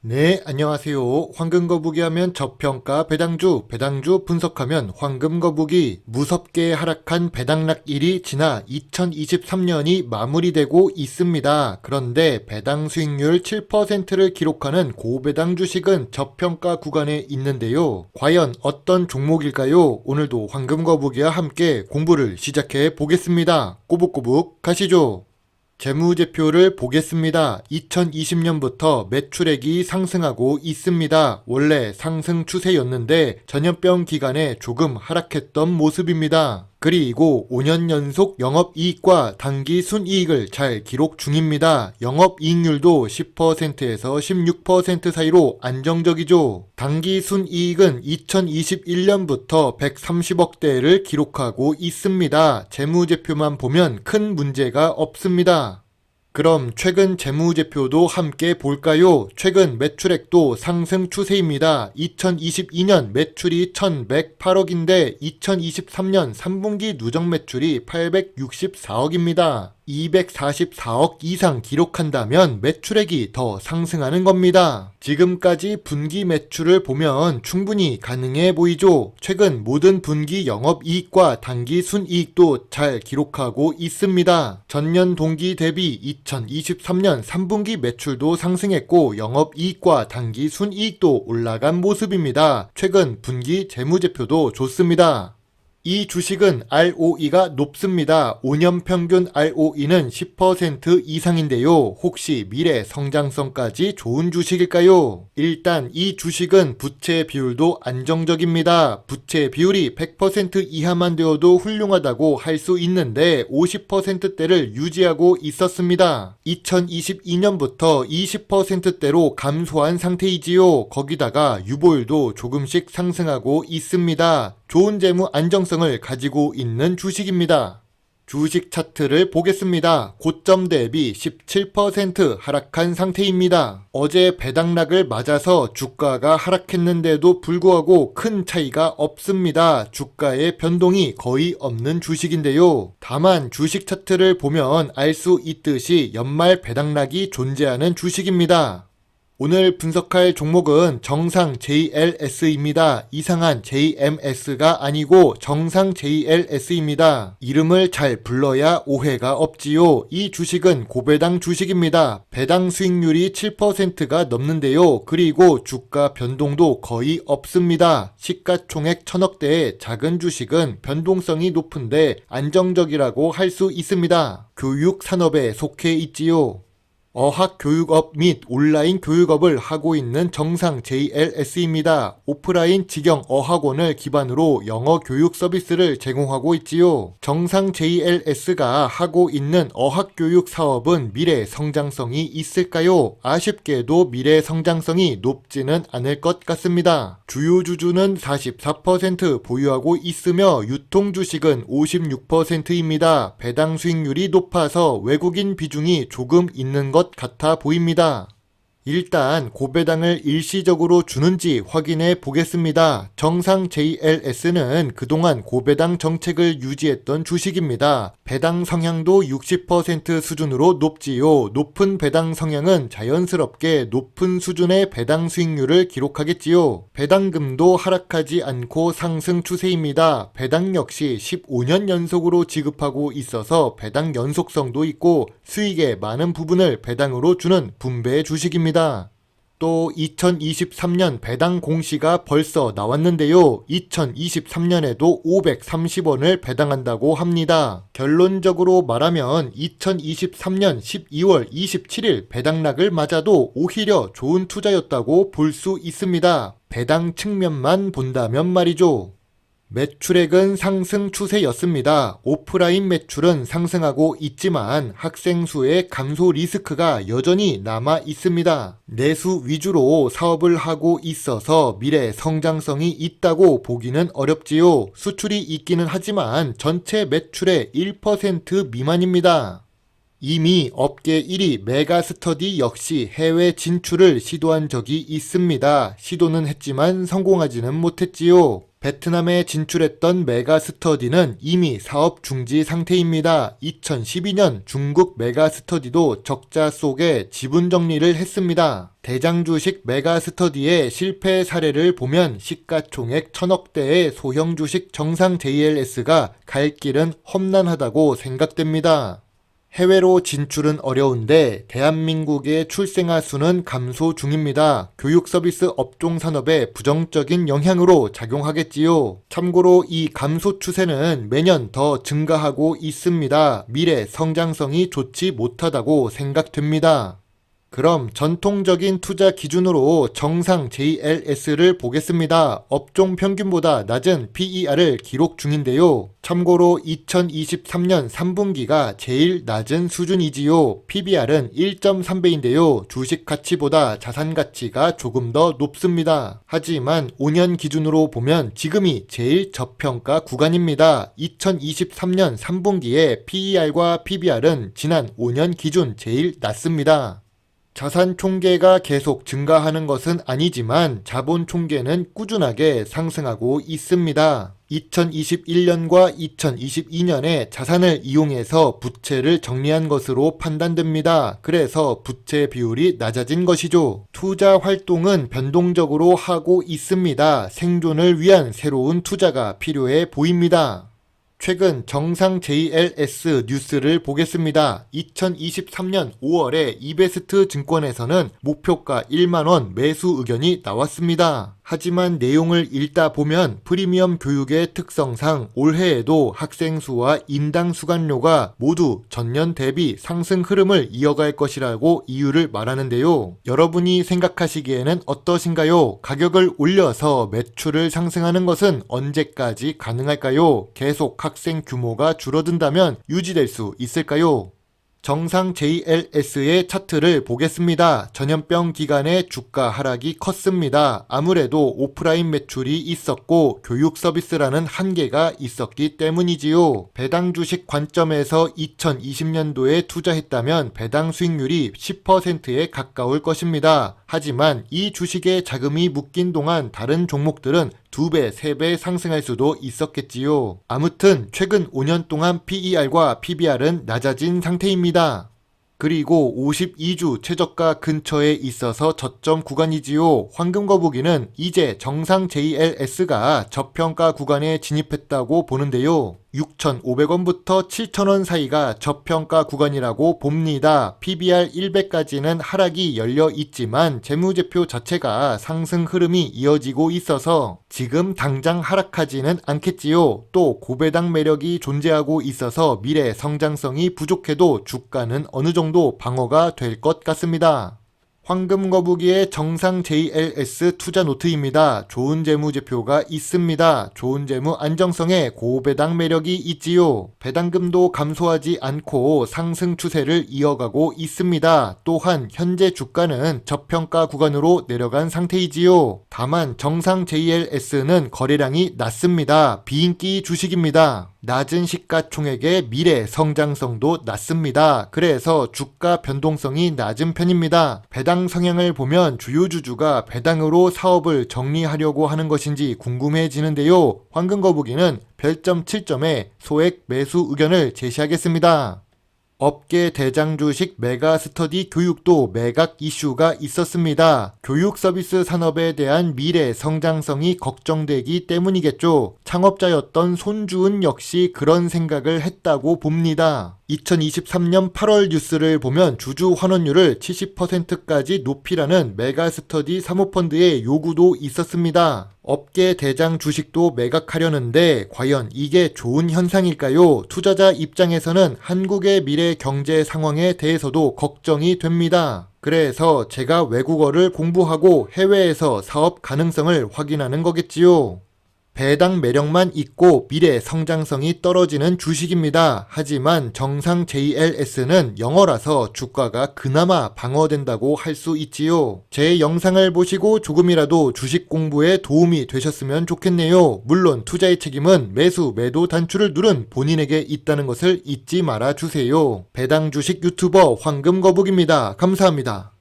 네, 안녕하세요. 황금거북이 하면 저평가 배당주, 배당주 분석하면 황금거북이. 무섭게 하락한 배당락일이 지나 2023년이 마무리되고 있습니다. 그런데 배당 수익률 7%를 기록하는 고배당 주식은 저평가 구간에 있는데요. 과연 어떤 종목일까요? 오늘도 황금거북이와 함께 공부를 시작해 보겠습니다. 꼬북꼬북 가시죠. 재무제표를 보겠습니다. 2020년부터 매출액이 상승하고 있습니다. 원래 상승 추세였는데 전염병 기간에 조금 하락했던 모습입니다. 그리고 5년 연속 영업이익과 단기 순이익을 잘 기록 중입니다. 영업이익률도 10%에서 16% 사이로 안정적이죠. 단기 순이익은 2021년부터 130억대를 기록하고 있습니다. 재무제표만 보면 큰 문제가 없습니다. 그럼 최근 재무제표도 함께 볼까요? 최근 매출액도 상승 추세입니다. 2022년 매출이 1108억인데 2023년 3분기 누적 매출이 864억입니다. 244억 이상 기록한다면 매출액이 더 상승하는 겁니다. 지금까지 분기 매출을 보면 충분히 가능해 보이죠. 최근 모든 분기 영업이익과 단기 순이익도 잘 기록하고 있습니다. 전년 동기 대비 2023년 3분기 매출도 상승했고 영업이익과 단기 순이익도 올라간 모습입니다. 최근 분기 재무제표도 좋습니다. 이 주식은 ROE가 높습니다. 5년 평균 ROE는 10% 이상인데요. 혹시 미래 성장성까지 좋은 주식일까요? 일단 이 주식은 부채 비율도 안정적입니다. 부채 비율이 100% 이하만 되어도 훌륭하다고 할 수 있는데 50%대를 유지하고 있었습니다. 2022년부터 20%대로 감소한 상태이지요. 거기다가 유보율도 조금씩 상승하고 있습니다. 좋은 재무 안정성을 가지고 있는 주식입니다. 주식 차트를 보겠습니다. 고점 대비 17% 하락한 상태입니다. 어제 배당락을 맞아서 주가가 하락했는데도 불구하고 큰 차이가 없습니다. 주가의 변동이 거의 없는 주식인데요. 다만 주식 차트를 보면 알 수 있듯이 연말 배당락이 존재하는 주식입니다. 오늘 분석할 종목은 정상 JLS입니다. 이상한 JMS가 아니고 정상 JLS입니다. 이름을 잘 불러야 오해가 없지요. 이 주식은 고배당 주식입니다. 배당 수익률이 7%가 넘는데요. 그리고 주가 변동도 거의 없습니다. 시가총액 1000억대의 작은 주식은 변동성이 높은데 안정적이라고 할 수 있습니다. 교육 산업에 속해 있지요. 어학교육업 및 온라인 교육업을 하고 있는 정상 JLS입니다. 오프라인 직영 어학원을 기반으로 영어 교육 서비스를 제공하고 있지요. 정상 JLS가 하고 있는 어학교육 사업은 미래 성장성이 있을까요? 아쉽게도 미래 성장성이 높지는 않을 것 같습니다. 주요 주주는 44% 보유하고 있으며 유통 주식은 56%입니다. 배당 수익률이 높아서 외국인 비중이 조금 있는 것 같아 보입니다. 일단 고배당을 일시적으로 주는지 확인해 보겠습니다. 정상 JLS는 그동안 고배당 정책을 유지했던 주식입니다. 배당 성향도 60% 수준으로 높지요. 높은 배당 성향은 자연스럽게 높은 수준의 배당 수익률을 기록하겠지요. 배당금도 하락하지 않고 상승 추세입니다. 배당 역시 15년 연속으로 지급하고 있어서 배당 연속성도 있고 수익의 많은 부분을 배당으로 주는 분배 주식입니다. 또 2023년 배당 공시가 벌써 나왔는데요. 2023년에도 530원을 배당한다고 합니다. 결론적으로 말하면 2023년 12월 27일 배당락을 맞아도 오히려 좋은 투자였다고 볼 수 있습니다. 배당 측면만 본다면 말이죠. 매출액은 상승 추세였습니다. 오프라인 매출은 상승하고 있지만 학생 수의 감소 리스크가 여전히 남아 있습니다. 내수 위주로 사업을 하고 있어서 미래 성장성이 있다고 보기는 어렵지요. 수출이 있기는 하지만 전체 매출의 1% 미만입니다. 이미 업계 1위 메가스터디 역시 해외 진출을 시도한 적이 있습니다. 시도는 했지만 성공하지는 못했지요. 베트남에 진출했던 메가스터디는 이미 사업 중지 상태입니다. 2012년 중국 메가스터디도 적자 속에 지분 정리를 했습니다. 대장주식 메가스터디의 실패 사례를 보면 시가총액 1000억대의 소형 주식 정상 JLS가 갈 길은 험난하다고 생각됩니다. 해외로 진출은 어려운데 대한민국의 출생아 수는 감소 중입니다. 교육 서비스 업종 산업에 부정적인 영향으로 작용하겠지요. 참고로 이 감소 추세는 매년 더 증가하고 있습니다. 미래 성장성이 좋지 못하다고 생각됩니다. 그럼 전통적인 투자 기준으로 정상 JLS를 보겠습니다. 업종 평균보다 낮은 PER을 기록 중인데요. 참고로 2023년 3분기가 제일 낮은 수준이지요. PBR은 1.3배인데요. 주식 가치보다 자산 가치가 조금 더 높습니다. 하지만 5년 기준으로 보면 지금이 제일 저평가 구간입니다. 2023년 3분기의 PER과 PBR은 지난 5년 기준 제일 낮습니다. 자산 총계가 계속 증가하는 것은 아니지만 자본 총계는 꾸준하게 상승하고 있습니다. 2021년과 2022년에 자산을 이용해서 부채를 정리한 것으로 판단됩니다. 그래서 부채 비율이 낮아진 것이죠. 투자 활동은 변동적으로 하고 있습니다. 생존을 위한 새로운 투자가 필요해 보입니다. 최근 정상 JLS 뉴스를 보겠습니다. 2023년 5월에 이베스트 증권에서는 목표가 1만원 매수 의견이 나왔습니다. 하지만 내용을 읽다 보면 프리미엄 교육의 특성상 올해에도 학생 수와 인당 수강료가 모두 전년 대비 상승 흐름을 이어갈 것이라고 이유를 말하는데요. 여러분이 생각하시기에는 어떠신가요? 가격을 올려서 매출을 상승하는 것은 언제까지 가능할까요? 계속 학생 규모가 줄어든다면 유지될 수 있을까요? 정상 JLS의 차트를 보겠습니다. 전염병 기간에 주가 하락이 컸습니다. 아무래도 오프라인 매출이 있었고 교육 서비스라는 한계가 있었기 때문이지요. 배당 주식 관점에서 2020년도에 투자했다면 배당 수익률이 10%에 가까울 것입니다. 하지만 이 주식에 자금이 묶인 동안 다른 종목들은 2배, 3배 상승할 수도 있었겠지요. 아무튼 최근 5년 동안 PER과 PBR은 낮아진 상태입니다. 그리고 52주 최저가 근처에 있어서 저점 구간이지요. 황금거북이는 이제 정상 JLS가 저평가 구간에 진입했다고 보는데요. 6,500원부터 7,000원 사이가 저평가 구간이라고 봅니다. PBR 100까지는 하락이 열려 있지만 재무제표 자체가 상승 흐름이 이어지고 있어서 지금 당장 하락하지는 않겠지요. 또 고배당 매력이 존재하고 있어서 미래 성장성이 부족해도 주가는 어느 정도 방어가 될 것 같습니다. 황금거북이의 정상 JLS 투자 노트입니다. 좋은 재무제표가 있습니다. 좋은 재무 안정성에 고배당 매력이 있지요. 배당금도 감소하지 않고 상승 추세를 이어가고 있습니다. 또한 현재 주가는 저평가 구간으로 내려간 상태이지요. 다만 정상 JLS는 거래량이 낮습니다. 비인기 주식입니다. 낮은 시가총액의 미래 성장성도 낮습니다. 그래서 주가 변동성이 낮은 편입니다. 배당 성향을 보면 주요 주주가 배당으로 사업을 정리하려고 하는 것인지 궁금해지는데요. 황금거북이는 별점 7점에 소액 매수 의견을 제시하겠습니다. 업계 대장 주식 메가스터디 교육도 매각 이슈가 있었습니다. 교육 서비스 산업에 대한 미래 성장성이 걱정되기 때문이겠죠. 창업자였던 손주은 역시 그런 생각을 했다고 봅니다. 2023년 8월 뉴스를 보면 주주 환원율을 70%까지 높이라는 메가스터디 사모펀드의 요구도 있었습니다. 업계 대장 주식도 매각하려는데 과연 이게 좋은 현상일까요? 투자자 입장에서는 한국의 미래 경제 상황에 대해서도 걱정이 됩니다. 그래서 제가 외국어를 공부하고 해외에서 사업 가능성을 확인하는 거겠지요. 배당 매력만 있고 미래 성장성이 떨어지는 주식입니다. 하지만 정상 JLS는 영어라서 주가가 그나마 방어된다고 할 수 있지요. 제 영상을 보시고 조금이라도 주식 공부에 도움이 되셨으면 좋겠네요. 물론 투자의 책임은 매수, 매도 단추를 누른 본인에게 있다는 것을 잊지 말아 주세요. 배당 주식 유튜버 황금거북입니다. 감사합니다.